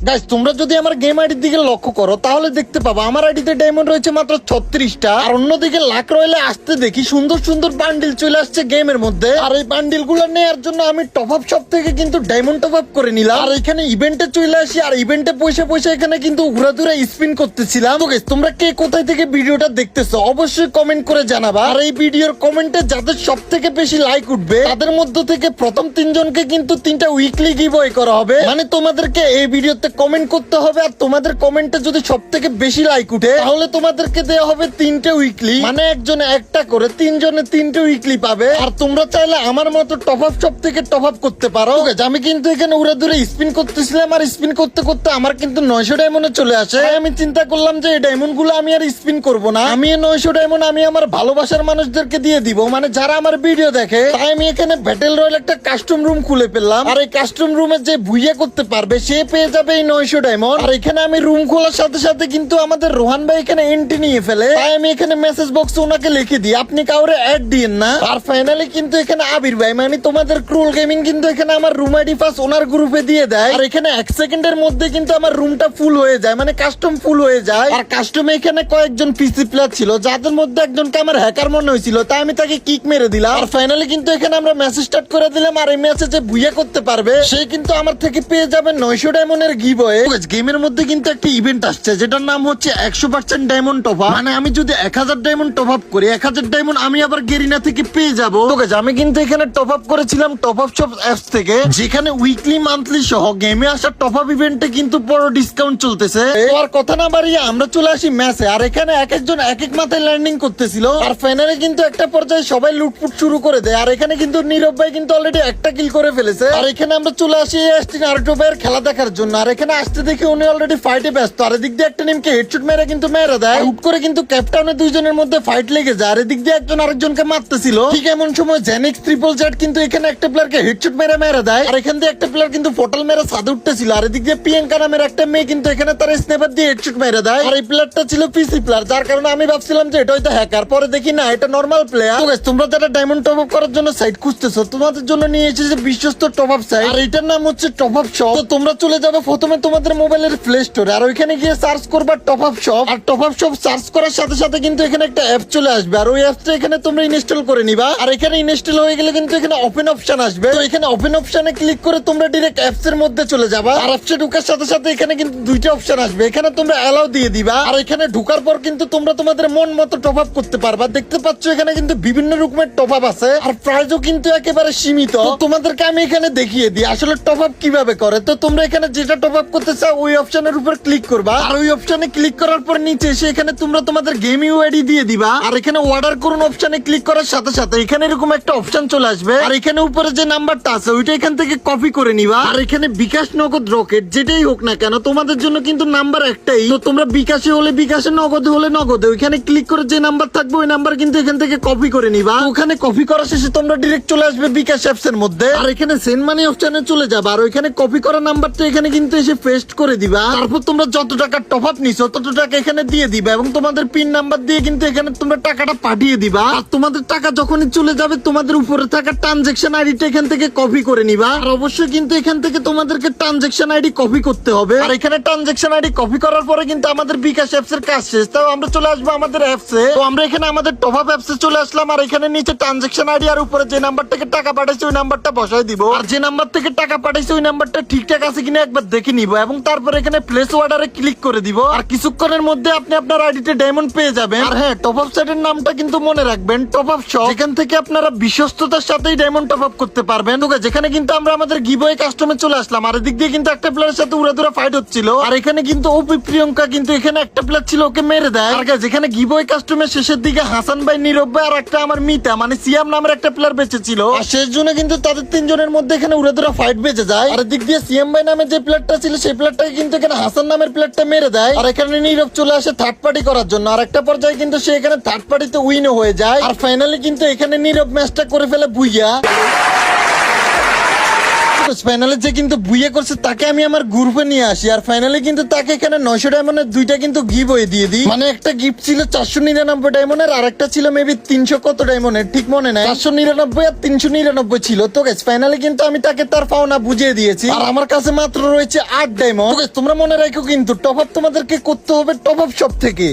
Guys তোমরা যদি আমার গেম আইডির দিকে লক্ষ্য করো তাহলে দেখতে পাবো আমার আইডিতে ডায়মন্ড রয়েছে মাত্র 36টা, আর অন্যদিকে লাখ রয়েলে আসতে দেখি সুন্দর সুন্দর বান্ডিল চলে আসছে গেমের মধ্যে। আর এই বান্ডিল গুলো নেওয়ার জন্য আমি টপ আপ শপ থেকে কিন্তু ডায়মন্ড টপ আপ করে নিলাম, আর এখানে ইভেন্টে চলে আসি, আর ইভেন্টে পয়সা পয়সা এখানে কিন্তু ঘুরা স্পিন করতেছিলাম। তো গাইস তোমরা কে কোথায় থেকে ভিডিওটা দেখতেছো অবশ্যই কমেন্ট করে জানাবা, আর এই ভিডিওর কমেন্টে যাদের সব থেকে বেশি লাইক উঠবে তাদের মধ্য থেকে প্রথম 3 জনকে কিন্তু 3টা উইকলি গিভঅ্যাওয়ে করা হবে। মানে তোমাদেরকে এই ভিডিওতে কমেন্ট করতে হবে, আর তোমাদের কমেন্টে যদি সব থেকে বেশি লাইক উঠে তাহলে তোমাদেরকে দেওয়া হবে 3টে উইকলি, মানে একজনে একটা করে 3 জনে 3টে উইকলি পাবে। আর তোমরা চাইলে আমার মতো টপ আপ শপ থেকে টপ আপ করতে পারো। আমি কিন্তু এখানে উড়া দূরে স্পিন করতেছিলাম, আর স্পিন করতে করতে আমার কিন্তু 900 ডায়মন্ডে চলে আসে। আমি চিন্তা করলাম যে এই ডায়মন্ড গুলো আমি আর স্পিন করব না, আমি এই 900 ডায়মন্ড আমি আমার ভালোবাসার মানুষদেরকে দিয়ে দিব, মানে যারা আমার ভিডিও দেখে। তাই আমি এখানে ব্যাটেল রয়্যাল একটা কাস্টম রুম খুলে ফেললাম, আর এই কাস্টম রুমে যে ভুইয়া করতে পারবে সে পেয়ে যাবে এই 900 ডায়মন্ড। আর এখানে আমি রুম খোলার সাথে সাথে কিন্তু আমাদের রোহান ভাই এখানে এন্ট্রি নিয়ে ফেলে। তাই আমি এখানে মেসেজ বক্সে ওনাকে লিখে দিই আপনি কাউরে অ্যাড দিয়েন না। আর ফাইনালি কিন্তু এখানে আবির ভাই মানে তোমাদের ক্রুল গেমিং কিন্তু এখানে আমার রুম আইডি পাস ওনার গ্রুপে দিয়ে দেয়, আর এখানে 1 সেকেন্ডের মধ্যে কিন্তু আমার রুমটা ফুল হয়ে যায়, মানে কাস্টম ফুল হয়ে যায়। আর কাস্টমে এখানে কয়েকজন পিসি প্লেয়ার ছিল যাদের মধ্যে একজনকে আমার হ্যাকার মনে হয়েছিল, তাই আমি তাকে কিক মেরে দিলাম। আর ফাইনালি কিন্তু এখানে আমরা মেসেজ স্টার্ট করে দিলাম, আর এই মেসেজে ভুইয়া করতে পারবে সে কিন্তু আমার থেকে পেয়ে যাবে 900 ডায়মন্ডের গিভঅ্যাওয়ে। গেমের মধ্যে কিন্তু একটা ইভেন্ট আসছে যেটার নাম হচ্ছে 100% ডায়মন্ড টপ আপ, মানে আমি যদি 1000 ডায়মন্ড টপ আপ করি 1000 ডায়মন্ড আমি আবার গেরিনা থেকে পেয়ে যাবো। আমি কিন্তু এখানে টপ আপ করেছিলাম টপ আপ শপ অ্যাপস থেকে, যেখানে উইকলি মান্থলি সহ গেমে আসা টপ আপ ইভেন্টে কিন্তু বড় ডিসকাউন্ট চলতেছে। আর কথা না বাড়িয়ে আমরা চলে আসি ম্যাচে, আর এখানে এক একজন এক এক মাথায় ল্যান্ডিং করতেছিল, আর ফাইনালি কিন্তু একটা পর্যায়ে সবাই লুটপুট শুরু করে দেয়। আর এখানে কিন্তু নীরব ভাই কিন্তু অলরেডি একটা কিল করে ফেলেছে, আর এখানে আমরা চলে আসি নারুটো ভাইয়ের খেলা দেখার জন্য। আর এখানে আসতে দেখে উনি অলরেডি ফাইটে ব্যস্ত, আর এদিক দিয়ে একটা নিমকে হেডশট মেরে কিন্তু মেরে দেয়, হুট করে কিন্তু ক্যাপ্টেনের দুইজনের মধ্যে ফাইট লেগে যায়, আর এদিক দিয়ে একজন আরেকজনকে মারতেছিল। ঠিক এমন সময় জেনিক্স ট্রিপল জেড কিন্তু এখানে একটা প্লেয়ারকে হেডশট মেরে দেয়, আর এখান দিয়ে একটা প্লেয়ার কিন্তু ফটল মেরে ছাদে উঠতেছিল, আর এদিক দিয়ে প্রিয়াঙ্কা নামের একটা মেয়ে কিন্তু এখানে তার স্নাইপার দিয়ে হেডশট মেরে দেয়। আর এই প্লেয়ারটা ছিল পিসি প্লেয়ার, যার কারণে আমি ভাবছিলাম যে এটা হয়তো হ্যাকার, পরে দেখি না এটা নরমাল প্লেয়ার। তোমরা যারা ডায়মন্ড টপ আপ করার জন্য সাইট খুঁজতেছো তোমাদের জন্য নিয়ে এসেছে বিশ্বস্ত টপ আপ সাইট, আর এটার নাম হচ্ছে টপ আপ শপ। তো তোমরা চলে যাবে প্রথমে তোমাদের মোবাইলের প্লে স্টোরে, আর ওইখানে গিয়ে সার্চ করবা টপ আপ শপ, আর টপ আপ শপ সার্চ করার সাথে সাথে কিন্তু এখানে একটা অ্যাপ চলে আসবে, আর ওই অ্যাপটা এখানে তোমরা ইনস্টল করে নিবা। আর এখানে ইনস্টল হয়ে গেলে কিন্তু এখানে ওপেন অপশন আসবে, তো এখানে ওপেন অপশনে ক্লিক করে তোমরা ডাইরেক্ট অ্যাপস এর মধ্যে চলে যাবা। আর অ্যাপসে ঢোকার সাথে সাথে এখানে কিন্তু 2টা অপশন আসবে, এখানে তোমরা অ্যালাউ দিয়ে দিবা, আর এখানে ঢোকার পর কিন্তু তোমরা তোমাদের মন মতো টপ আপ করতে পারবা। দেখতে পাচ্ছ এখানে কিন্তু বিভিন্ন রকমের টপ আপ আছে, আর প্রাইসও কিন্তু একেবারে সীমিত। তো তোমাদেরকে আমি এখানে দেখিয়ে দিই আসলে টপ আপ কিভাবে করে। তো তোমরা এখানে যেটা টপ আপ করতে চাও ওই অপশনের উপর ক্লিক করবা, আর ওই অপশনে ক্লিক করার পর নিচে এসে এখানে তোমরা তোমাদের গেম ইউআইডি দিয়ে দিবা, আর এখানে অর্ডার করুন অপশনে ক্লিক করার সাথে সাথে এখানে এরকম একটা অপশন চলে আসবে, আর এখানে উপরে যে নাম্বারটা আছে ওইটা এখান থেকে কপি করে নিবা। আর এখানে বিকাশ, নগদ, রকেট যেটাই হোক না কেন তোমাদের জন্য কিন্তু নাম্বার একটাই, তো তোমরা বিকাশে হলে বিকাশে, নগদে হলে নগদে, ওইখানে ক্লিক করে যে নাম্বার থাকবে ওই নাম্বার কিন্তু এখান থেকে কপি করে নিবা। ওখানে কপি করা শেষে তোমরা ডাইরেক্ট চলে আসবে বিকাশ অ্যাপস এর মধ্যে, আর এখানে সেন্ড মানি অপশনে চলে যাবা, আর ওইখানে কপি করা নাম্বারটা এখানে কিন্তু এসে পেস্ট করে দিবা। তারপর তোমরা যত টাকা টপ আপ নিছো তত টাকা এখানে দিয়ে দিবা, এবং তোমাদের পিন নাম্বার দিয়ে কিন্তু এখানে তোমরা টাকাটা পাঠিয়ে দিবা। আর তোমাদের টাকা যখনই চলে যাবে তোমাদের উপরে থাকা ট্রানজাকশন আইডিটা এখান থেকে কপি করে নিবা, আর অবশ্যই কিন্তু এখান থেকে তোমাদেরকে ট্রানজাকশন আইডি কপি করতে হবে। আর এখানে ট্রানজাকশন আইডি কপি করার পরে কিন্তু আমাদের বিকাশ অ্যাপস এর কাজ শেষ, তাও আমরা চলে আসবো আমাদের অ্যাপসে। তো আমরা এখানে আমাদের টপ আপ অ্যাপসে চলে আসলাম, আর এখানে নিচে ট্রানজাকশন আইডি আর উপরে যে নাম্বার থেকে টাকা পাঠাইছে ওই নাম্বারটা বসাই দিব, আর যে নাম্বার থেকে টাকা পাঠাইছে ওই নাম্বারটা ঠিকঠাক আছে কিনা একবার দেখে নিব, এবং তারপর এখানে প্লেস অর্ডারে ক্লিক করে দিব। আর কিছুক্ষণের মধ্যে আপনি আপনার আইডিতে ডায়মন্ড পেয়ে যাবেন। আর হ্যাঁ, টপ আপ সাইটের নামটা কিন্তু মনে রাখবেন টপ আপ শপ, যেখান থেকে আপনারা বিশ্বস্ততার সাথেই ডায়মন্ড টপ আপ করতে পারবেন। যেখানে কিন্তু আমরা আমাদের গিভঅ্যাওয়ে কাস্টমে চলে আসলাম, আর এদিক দিয়ে কিন্তু একটা প্লেয়ারের সাথে উড়াদুরা ফাইট হচ্ছিল, আর এখানে কিন্তু ওপি প্রিয়ঙ্কা কিন্তু এখানে একটা প্লেয়ার ছিল ওকে মেরে দেয়। আর যেখানে গিভঅ্যাওয়ে কাস্টমের শেষের দিকে হাসান ভাই, নীরব ভাই আর একটা আমার মিতা মানে সিয়াম নামের একটা প্লেয়ার বেঁচে ছিল, আর শেষ জন্য কিন্তু তাদের 3 জনের মধ্যে এখানে উড়াদুরা ফাইট বেঁচে যায়। আর এদিক দিয়ে সিয়াম ভাই নামের যে প্লেয়ারটা ছিল সেই প্লেয়ারটাকে কিন্তু এখানে হাসান নামের প্লেয়ারটা মেরে দেয়, আর এখানে নীরব চলে আসে থার্ড পার্টি করার জন্য, আর একটা পর্যায়ে কিন্তু সে এখানে থার্ড পার্টিতে উইনও হয়ে যায়। আর ফাইনালি কিন্তু এখানে নীরব ম্যাচটা করে ফেলে ভুইয়া। ফাইনালে যে কিন্তু বুইয়ে করছে তাকে আমি আমার গ্রুপে নিয়ে আসি, আর ফাইনালি কিন্তু তাকে এখানে 900 ডায়মন্ডের দুইটা কিন্তু গিভ ওয়ে দিয়ে দিই। মানে একটা গিফট ছিল 499 ডায়মন্ডের, আর একটা ছিল মেবি 300 কত ডায়মন্ডের, ঠিক মনে নাই। 499 আর 399 ছিল। তো গাইস ফাইনালি কিন্তু আমি তাকে তার পাওনা বুঝিয়ে দিয়েছি, আর আমার কাছে মাত্র রয়েছে 8 ডায়মন্ড। তোমরা মনে রাখো কিন্তু টপ আপ তোমাদেরকে করতে হবে টপ আপ শপ থেকে।